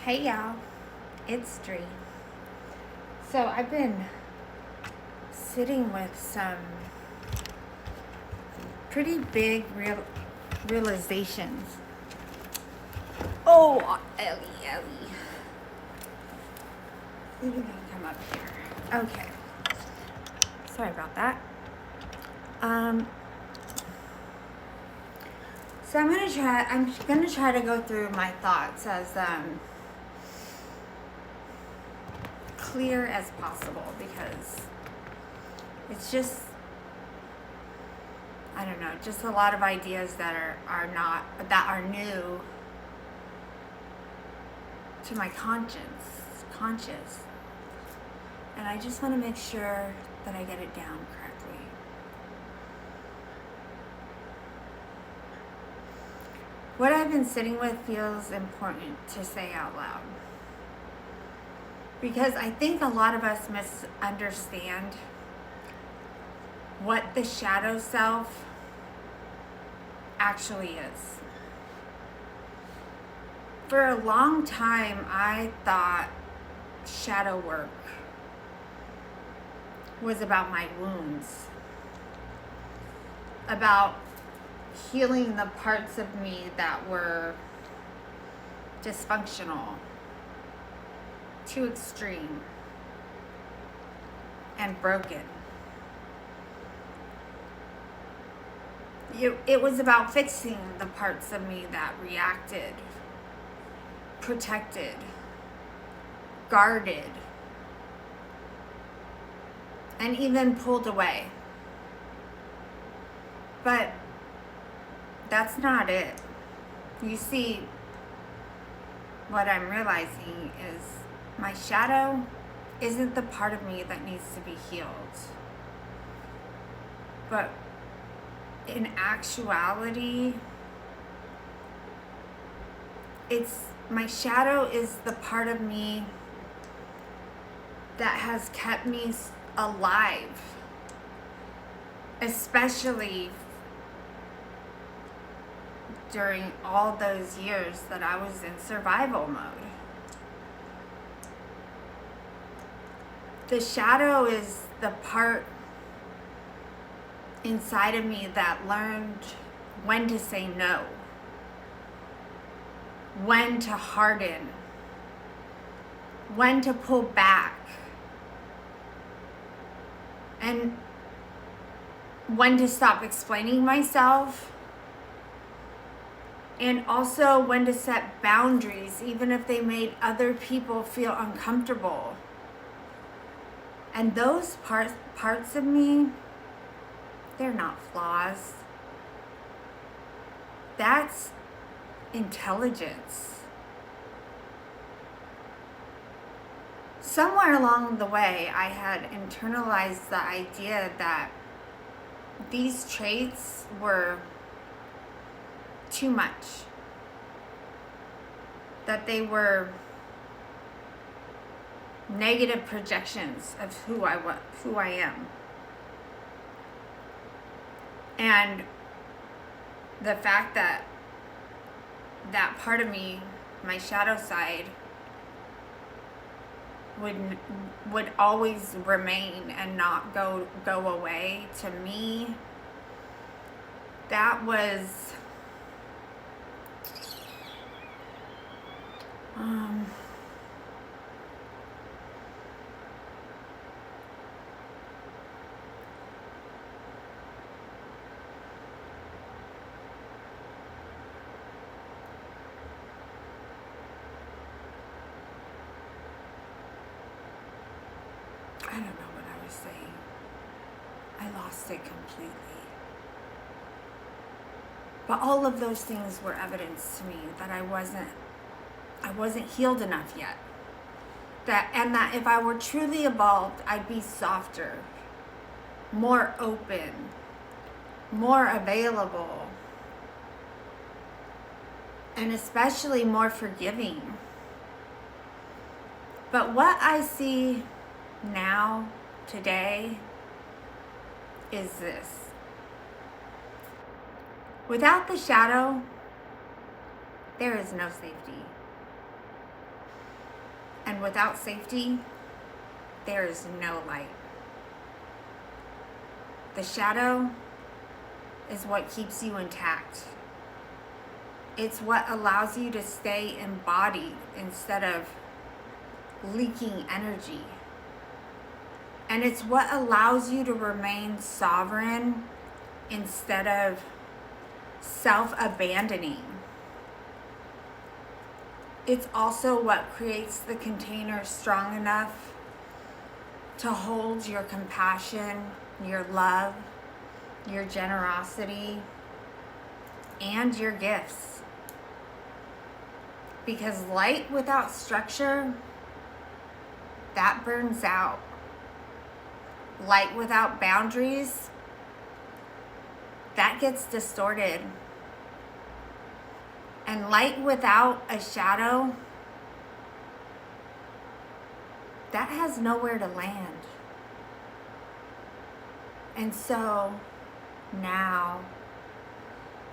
Hey y'all, it's Dri. So I've been sitting with some pretty big realizations. Oh, Ellie. You're gonna come up here. Okay. Sorry about that. So I'm gonna try to go through my thoughts as clear as possible because it's just, I don't know, just a lot of ideas that are new to my conscious, and I just want to make sure that I get it down correctly. What I've been sitting with feels important to say out loud because I think a lot of us misunderstand what the shadow self actually is. For a long time, I thought shadow work was about my wounds, about healing the parts of me that were dysfunctional, too extreme, and broken. It was about fixing the parts of me that reacted, protected, guarded, and even pulled away. But that's not it. You see, what I'm realizing is my shadow isn't the part of me that needs to be healed. But in actuality, my shadow is the part of me that has kept me alive, especially during all those years that I was in survival mode. The shadow is the part inside of me that learned when to say no, when to harden, when to pull back, and when to stop explaining myself, and also when to set boundaries, even if they made other people feel uncomfortable. And those parts of me, they're not flaws. That's intelligence. Somewhere along the way, I had internalized the idea that these traits were too much, that they were negative projections of who I am. And the fact that that part of me, my shadow side, would always remain and not go away, to me, that was I don't know what I was saying. I lost it completely. But all of those things were evidence to me that I wasn't healed enough yet. That if I were truly evolved, I'd be softer, more open, more available, and especially more forgiving. But what I see now, today, is this. Without the shadow, there is no safety. And without safety, there is no light. The shadow is what keeps you intact. It's what allows you to stay embodied instead of leaking energy. And it's what allows you to remain sovereign instead of self-abandoning. It's also what creates the container strong enough to hold your compassion, your love, your generosity, and your gifts. Because light without structure, that burns out. Light without boundaries, that gets distorted. And light without a shadow, that has nowhere to land. And so now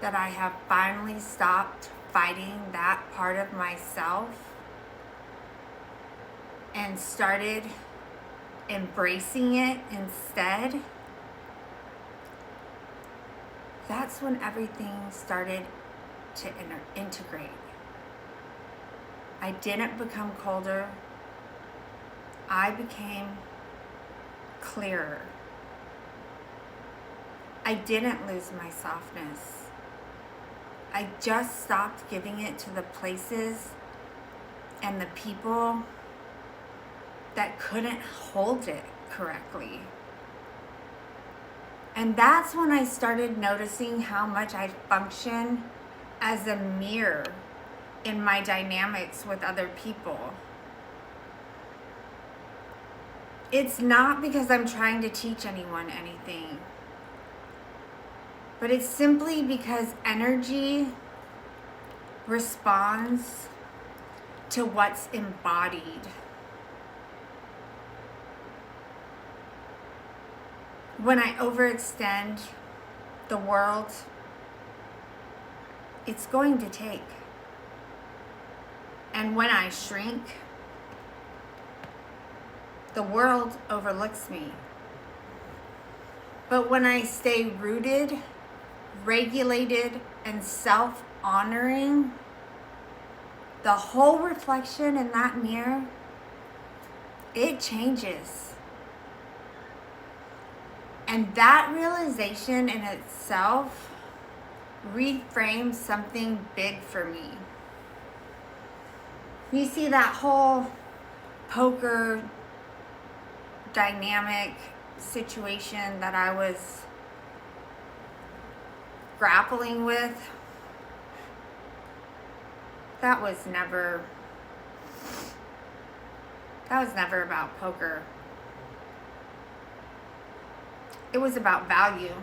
that I have finally stopped fighting that part of myself and started embracing it instead, that's when everything started to integrate. I didn't become colder. I became clearer. I didn't lose my softness. I just stopped giving it to the places and the people that couldn't hold it correctly. And that's when I started noticing how much I function as a mirror in my dynamics with other people. It's not because I'm trying to teach anyone anything, but it's simply because energy responds to what's embodied. When I overextend the world, it's going to take. And when I shrink, the world overlooks me. But when I stay rooted, regulated, and self-honoring, the whole reflection in that mirror, it changes. And that realization in itself reframes something big for me. You see that whole poker dynamic situation that I was grappling with? That was never about poker. It was about value.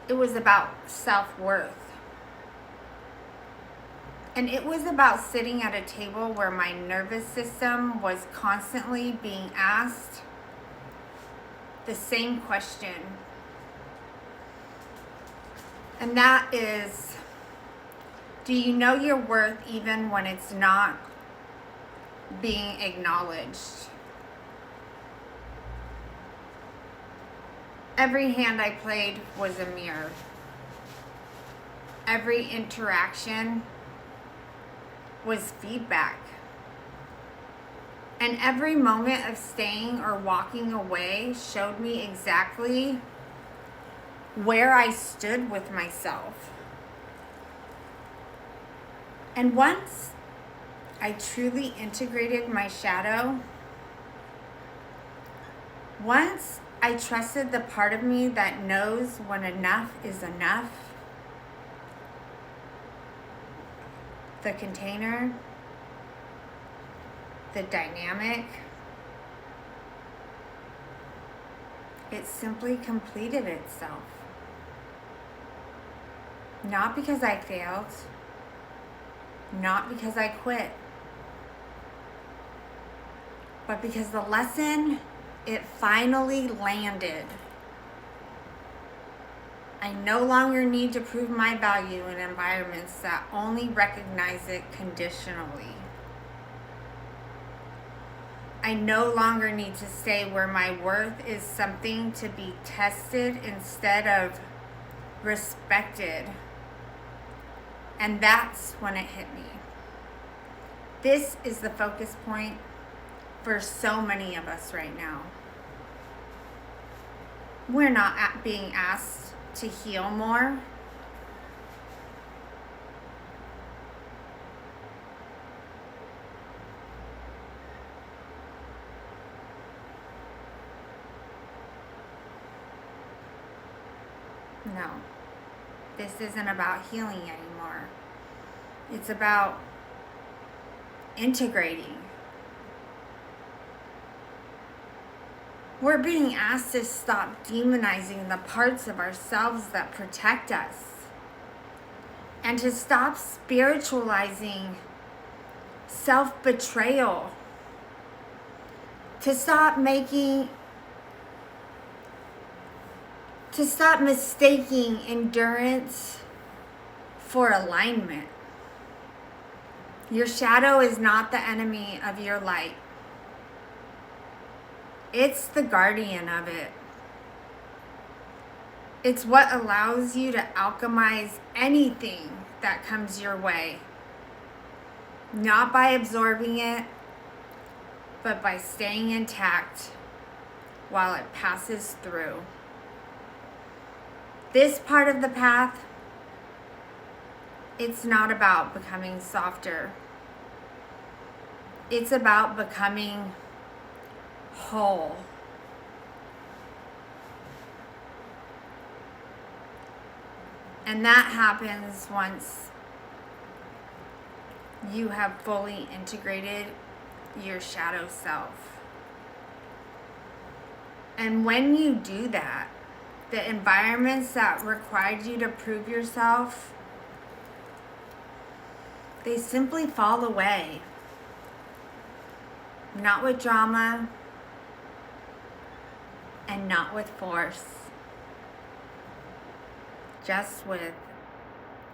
It was about self-worth. And it was about sitting at a table where my nervous system was constantly being asked the same question. And that is, do you know your worth even when it's not being acknowledged? Every hand I played was a mirror. Every interaction was feedback. And every moment of staying or walking away showed me exactly where I stood with myself. And once I truly integrated my shadow, once I trusted the part of me that knows when enough is enough, the container, the dynamic, it simply completed itself. Not because I failed, not because I quit, but because the lesson, it finally landed. I no longer need to prove my value in environments that only recognize it conditionally. I no longer need to stay where my worth is something to be tested instead of respected. And that's when it hit me. This is the focus point for so many of us right now. We're not being asked to heal more. No, this isn't about healing anymore. It's about integrating. We're being asked to stop demonizing the parts of ourselves that protect us and to stop spiritualizing self-betrayal, to stop mistaking endurance for alignment. Your shadow is not the enemy of your light. It's the guardian of it. It's what allows you to alchemize anything that comes your way. Not by absorbing it, but by staying intact while it passes through. This part of the path, it's not about becoming softer. It's about becoming whole. And that happens once you have fully integrated your shadow self. And when you do that, the environments that required you to prove yourself, they simply fall away. Not with drama and not with force. Just with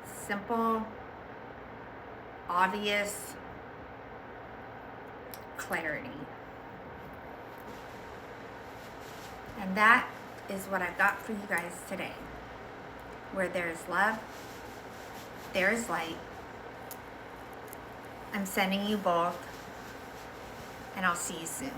simple, obvious clarity. And that is what I've got for you guys today. Where there is love, there is light. I'm sending you both, and I'll see you soon.